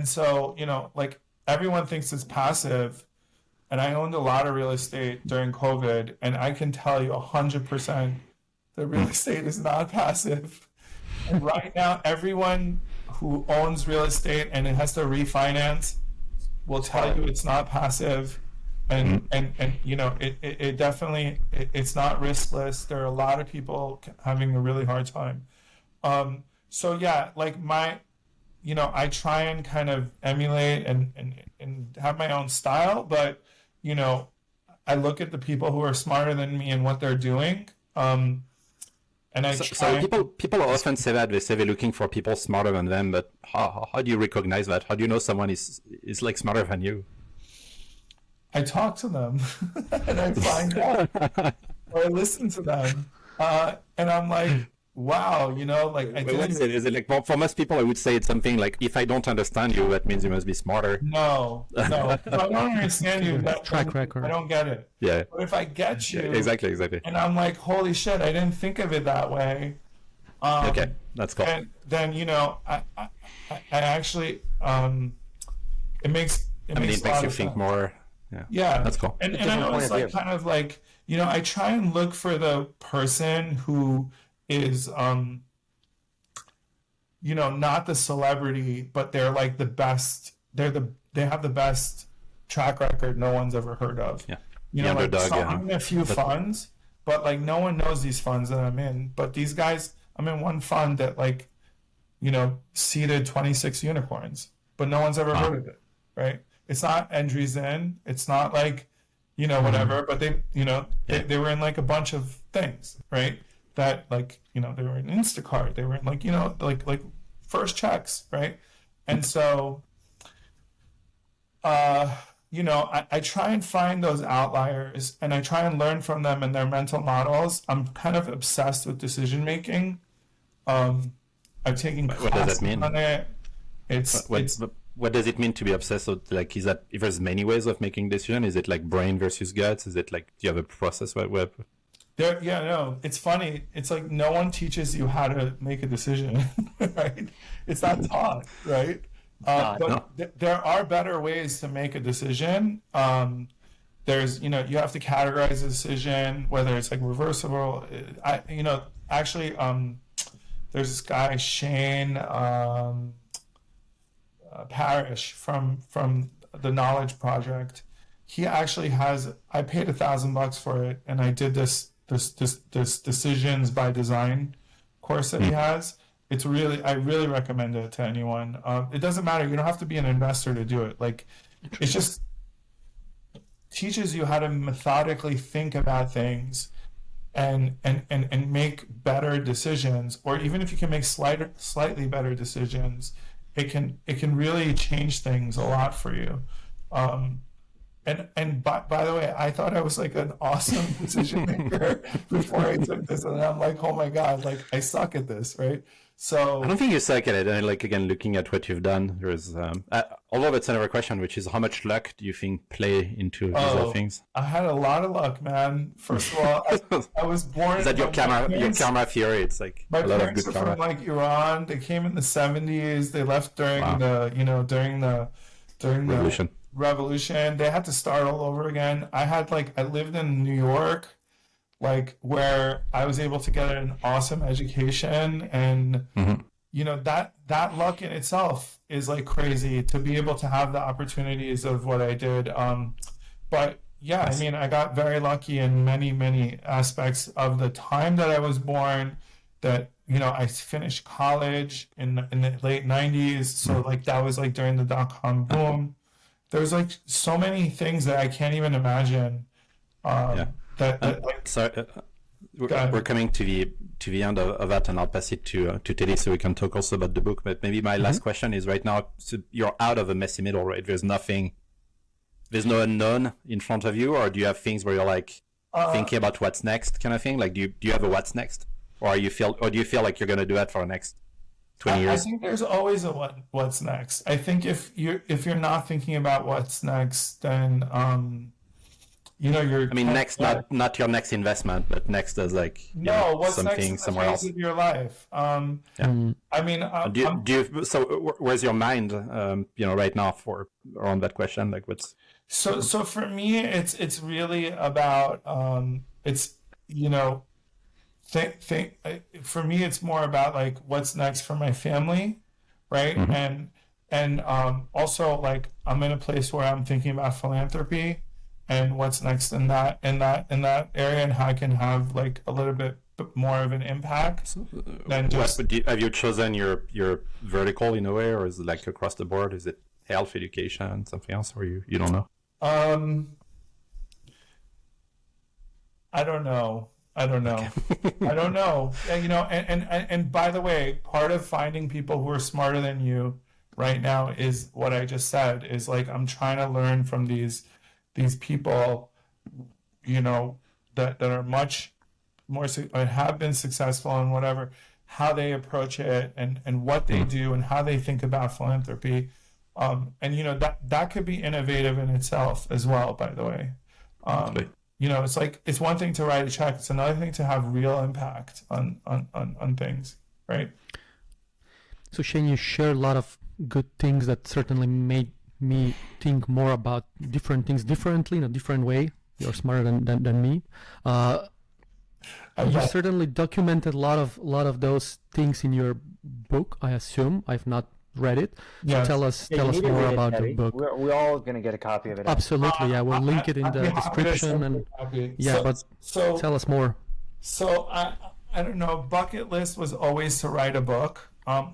so, like everyone thinks it's passive. And I owned a lot of real estate during COVID, and I can tell you 100% that real estate is not passive. And right now, everyone who owns real estate and it has to refinance will tell you it's not passive. And it definitely it's not riskless. There are a lot of people having a really hard time. So yeah, like I try and kind of emulate and have my own style, but I look at the people who are smarter than me and what they're doing. And I So people often say that they say they're looking for people smarter than them, but how do you recognize that? How do you know someone is like smarter than you? I talk to them and I find out, or I listen to them, and I'm like, wow, like I What is it? Is it like for most people? I would say it's something like if I don't understand you, that means you must be smarter. No. If I don't understand you, that Track record. I don't get it. Yeah. But if I get you, Exactly. and I'm like, holy shit, I didn't think of it that way. Okay, that's cool. And then I actually it makes I mean, it a makes lot you of think sense. more. Yeah, That's cool. And I different know point it's of like view. kind of like I try and look for the person who is not the celebrity, but they're like the best. They have the best track record no one's ever heard of. Yeah. You The know, like underdog, so yeah. I'm in a few funds, but like no one knows these funds that I'm in. But these guys, I'm in one fund that like seeded 26 unicorns, but no one's ever heard of it, right? It's not Andreessen. It's not like, whatever, but they were in like a bunch of things, right? That like, they were in Instacart. They were in like, like first checks, right? And so, I try and find those outliers and I try and learn from them and their mental models. I'm kind of obsessed with decision making. I've taken What does that classes mean? on it. What does it mean to be obsessed with? Like, is that if there's many ways of making decision? Is it like brain versus guts? Is it like do you have a process where It's funny. It's like no one teaches you how to make a decision, right? It's not taught, right? There are better ways to make a decision. There's, you have to categorize a decision, whether it's like reversible. Actually, there's this guy Shane Parrish from the Knowledge Project. He actually has. I paid $1,000 for it, and I did this decisions by design course that he has. I really recommend it to anyone. It doesn't matter. You don't have to be an investor to do it. Like, it just teaches you how to methodically think about things and make better decisions. Or even if you can make slightly better decisions, it can really change things a lot for you. And by the way, I thought I was like an awesome decision maker before I took this, and I'm like, oh my god, like I suck at this, right? So I don't think you suck at it. And like again, looking at what you've done, there's although that's another question, which is how much luck do you think play into these other things? I had a lot of luck, man. First of all, I was born. Is that your karma theory? It's like My a lot of parents good are karma. from like Iran. They came in the 70s. They left during during the revolution. They had to start all over again. I lived in New York, like where I was able to get an awesome education, and that luck in itself is like crazy to be able to have the opportunities of what I did. But yeah, I mean, I got very lucky in many aspects of the time that I was born. That I finished college in the late 90s, so like that was like during the .com boom. There's like so many things that I can't even imagine. We're coming to to the end of that, and I'll pass it to Teddy so we can talk also about the book. But maybe my last question is, right now, so you're out of a messy middle, right? There's no unknown in front of you, or do you have things where you're like thinking about what's next kind of thing? Like, do you have a what's next, or do you feel like you're going to do that for the next 20 years? I think there's always a what's next. I think if you're not thinking about what's next, then you're. I mean, next, not your next investment, but next as like what's something next somewhere else of your life. I mean, where's your mind? Right now for around that question, like what's. So for me, it's really about for me, it's more about like what's next for my family, right? And also like I'm in a place where I'm thinking about philanthropy and what's next in that area, and how I can have like a little bit more of an impact than just. Have you chosen your vertical in a way, or is it like across the board? Is it health, education, something else, or you don't know? I don't know. I don't know. And by the way, part of finding people who are smarter than you right now is what I just said, is like I'm trying to learn from these people, that are much more or have been successful and whatever, how they approach it and what they do and how they think about philanthropy. And that could be innovative in itself as well, by the way. It's like, it's one thing to write a check, it's another thing to have real impact on things, right? So Shane, you share a lot of good things that certainly made me think more about different things differently in a different way. You're smarter than me. You certainly documented a lot of those things in your book, I assume. I've not read it. So tell us more about the book. We're all going to get a copy of it. Absolutely, yeah. We'll link it in the description. And tell us more. So I don't know. Bucket list was always to write a book.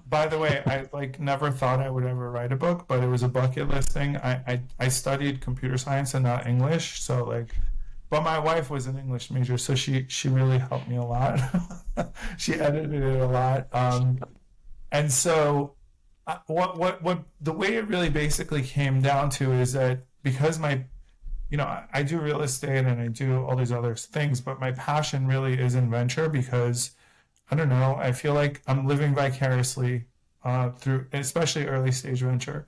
By the way, I never thought I would ever write a book, but it was a bucket list thing. I studied computer science and not English, so but my wife was an English major, so she really helped me a lot. She edited it a lot, and so what the way it really basically came down to is that because I do real estate and I do all these other things, but my passion really is in venture because. I don't know. I feel like I'm living vicariously through, especially early stage venture,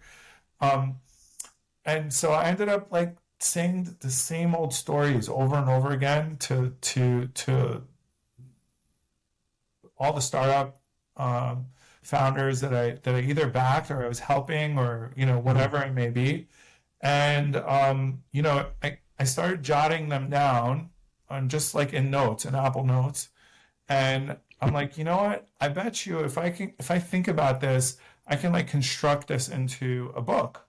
and so I ended up saying the same old stories over and over again to all the startup founders that I either backed or I was helping or whatever it may be, and I started jotting them down on just in notes, in Apple Notes, and I'm like, you know what? I bet you if I think about this, I can construct this into a book.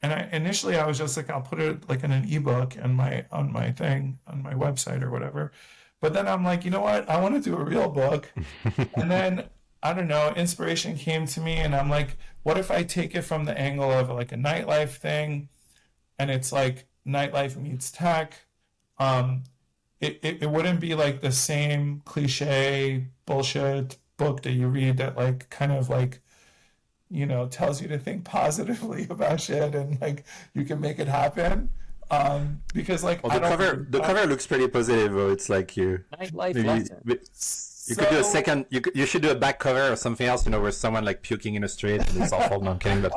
And initially I was just I'll put it in an ebook on my website or whatever. But then I'm like, you know what? I want to do a real book. And then I don't know, inspiration came to me, and I'm like, what if I take it from the angle of a nightlife thing, and it's nightlife meets tech. It wouldn't be the same cliche bullshit book that you read that tells you to think positively about shit and you can make it happen. Because the cover looks pretty positive though. It's you could do a second. You should do a back cover or something else. Where someone puking in a street and it's awful. No, I'm kidding. But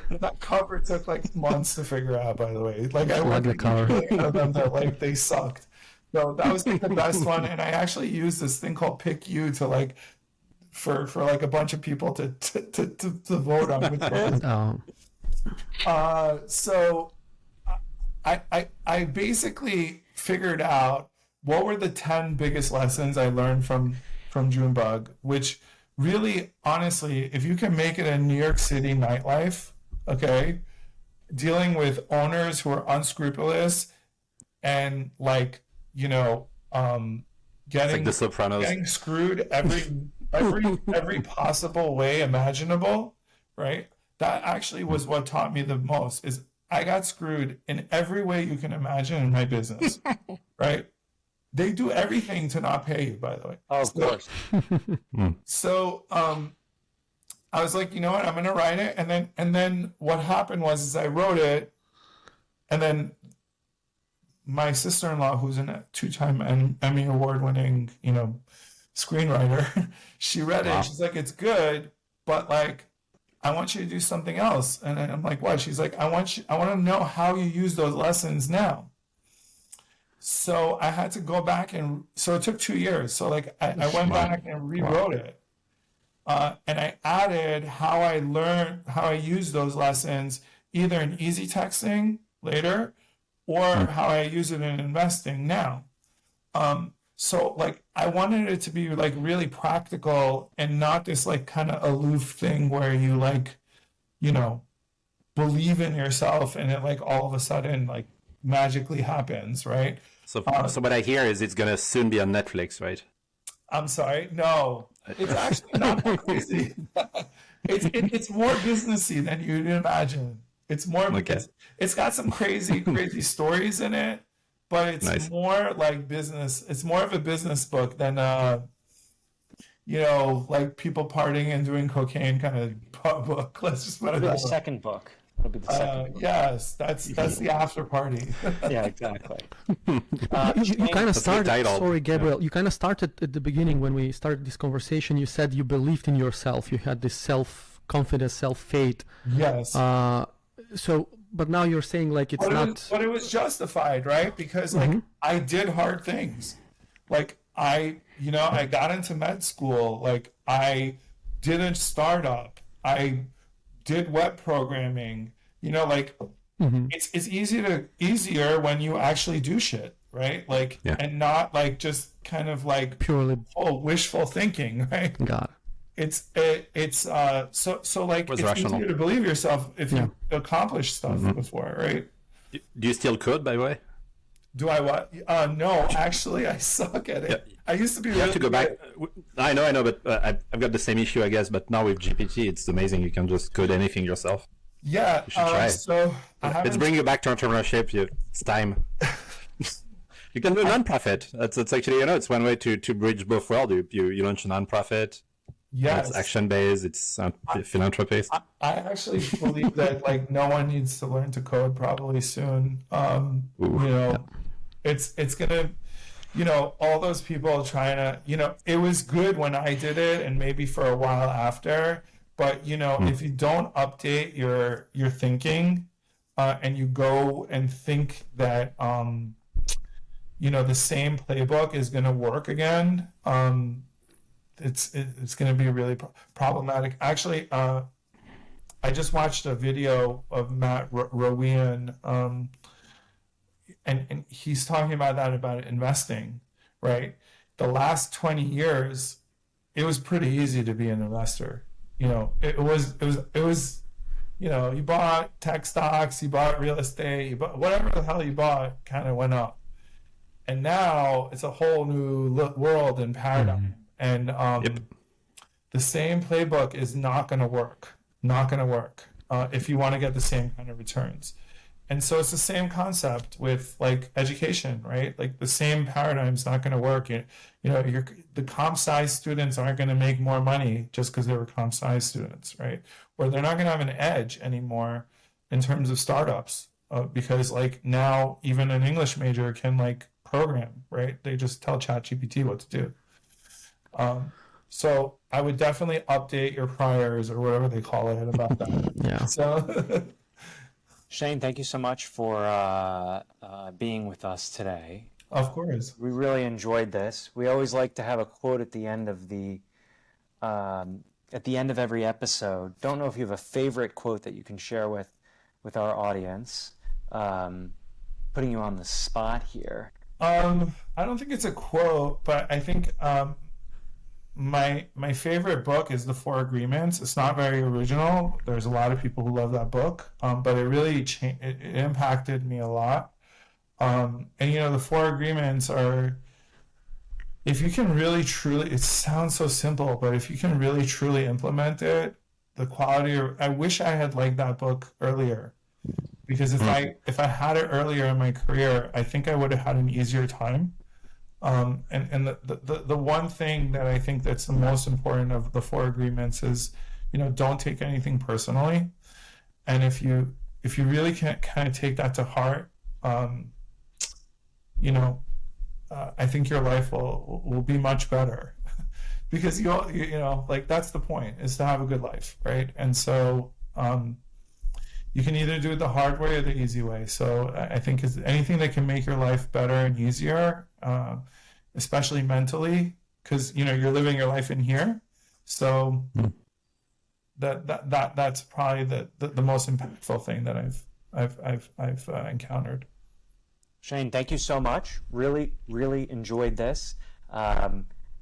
that cover took months to figure out. By the way, I like the cover. Them that they sucked. So that was the best one, and I actually used this thing called Pick You to for a bunch of people to vote on which one. So I basically figured out what were the 10 biggest lessons I learned from JoonBug, which really, honestly, if you can make it a New York City nightlife, okay, dealing with owners who are unscrupulous and getting The Sopranos, getting screwed every possible way imaginable, right? That actually was what taught me the most. Is I got screwed in every way you can imagine in my business, right? They do everything to not pay you, by the way. Oh, of course. So I was like, you know what, I'm gonna write it. And then what happened was is I wrote it, and then my sister-in-law, who's a two-time Emmy award-winning, screenwriter, she read it. She's like, it's good, but like, I want you to do something else. And I'm like, what? She's like, I want to know how you use those lessons now. So I had to go back, and so it took 2 years. So like I went back and rewrote it. And I added how I use those lessons either in easy texting later or how I use it in investing now. So like I wanted it to be like really practical and not this like kind of aloof thing where you like, believe in yourself and it like all of a sudden like magically happens, right? So what I hear is it's gonna soon be on Netflix, right? I'm sorry, no, it's actually not that crazy. It's more businessy than you'd imagine. It's more because it's got some crazy stories in it, but it's more like business. It's more of a business book than like people partying and doing cocaine kind of book. Let's just put it that way. The second book. It'll be the second book. Yes, that's the after party. Yeah, exactly. You kind of started. title. Sorry, Gabriel. You kind of started at the beginning when we started this conversation. You said you believed in yourself. You had this self-confidence, self-faith. Yes. But now you're saying like it's not. But it was justified, right? Because like I did hard things. Like I got into med school. Like I did a startup. I did web programming. It's easier when you actually do shit, right? Like and not like just kind of like purely wishful thinking, right? Got it. It's like it's rational. easier to believe yourself if you accomplish stuff before, right? Do you still code, by the way? Do I what? No, actually, I suck at it. Yeah. I used to be. You have to go back. I know, but I've got the same issue, I guess. But now with GPT, it's amazing. You can just code anything yourself. Yeah. You should try. So let's bring you back to entrepreneurship. It's time. You can do a nonprofit. That's actually it's one way to bridge both worlds. You launch a nonprofit. Yes. It's action based. It's philanthropy. I actually believe that like no one needs to learn to code probably soon. It's gonna, all those people trying to, it was good when I did it and maybe for a while after, but if you don't update your thinking, and you go and think that the same playbook is gonna work again, it's going to be really problematic. Actually, I just watched a video of Matt Rowian, and he's talking about investing, right? The last 20 years, it was pretty easy to be an investor. It was, you bought tech stocks, you bought real estate, you bought whatever the hell you bought kind of went up. And now it's a whole new world and paradigm. And the same playbook is not going to work. If you want to get the same kind of returns. And so it's the same concept with like education, right? Like the same paradigm's not going to work. The comp sci students aren't going to make more money just because they were comp sci students, right? Or they're not going to have an edge anymore in terms of startups because like now even an English major can like program, right? They just tell ChatGPT what to do. So I would definitely update your priors or whatever they call it about that. Yeah. So Shane, thank you so much for being with us today. Of course. We really enjoyed this. We always like to have a quote at the end of every episode. Don't know if you have a favorite quote that you can share with our audience. Putting you on the spot here. I don't think it's a quote, but I think my favorite book is The Four Agreements. It's not very original. There's a lot of people who love that book, but it really it impacted me a lot. And the Four Agreements are, if you can really truly, it sounds so simple, but if you can really truly implement it, the quality I wish I had liked that book earlier, because if I had it earlier in my career, I think I would have had an easier time. And the one thing that I think that's the most important of the 4 agreements is, don't take anything personally. And if you really can't kind of take that to heart, I think your life will be much better because like that's the point, is to have a good life, right? And so you can either do it the hard way or the easy way. So I think is anything that can make your life better and easier, especially mentally, because you're living your life in here. So that's probably the most impactful thing that I've encountered. Shane, thank you so much. Really, really enjoyed this.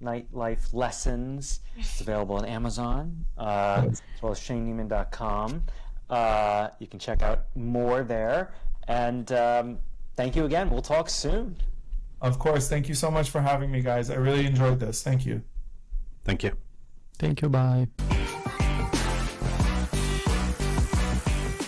Nightlife Lessons. It's available on Amazon, as well as ShaneNeman.com. You can check out more there. And thank you again. We'll talk soon. Of course. Thank you so much for having me, guys. I really enjoyed this. Thank you. Thank you. Thank you. Bye.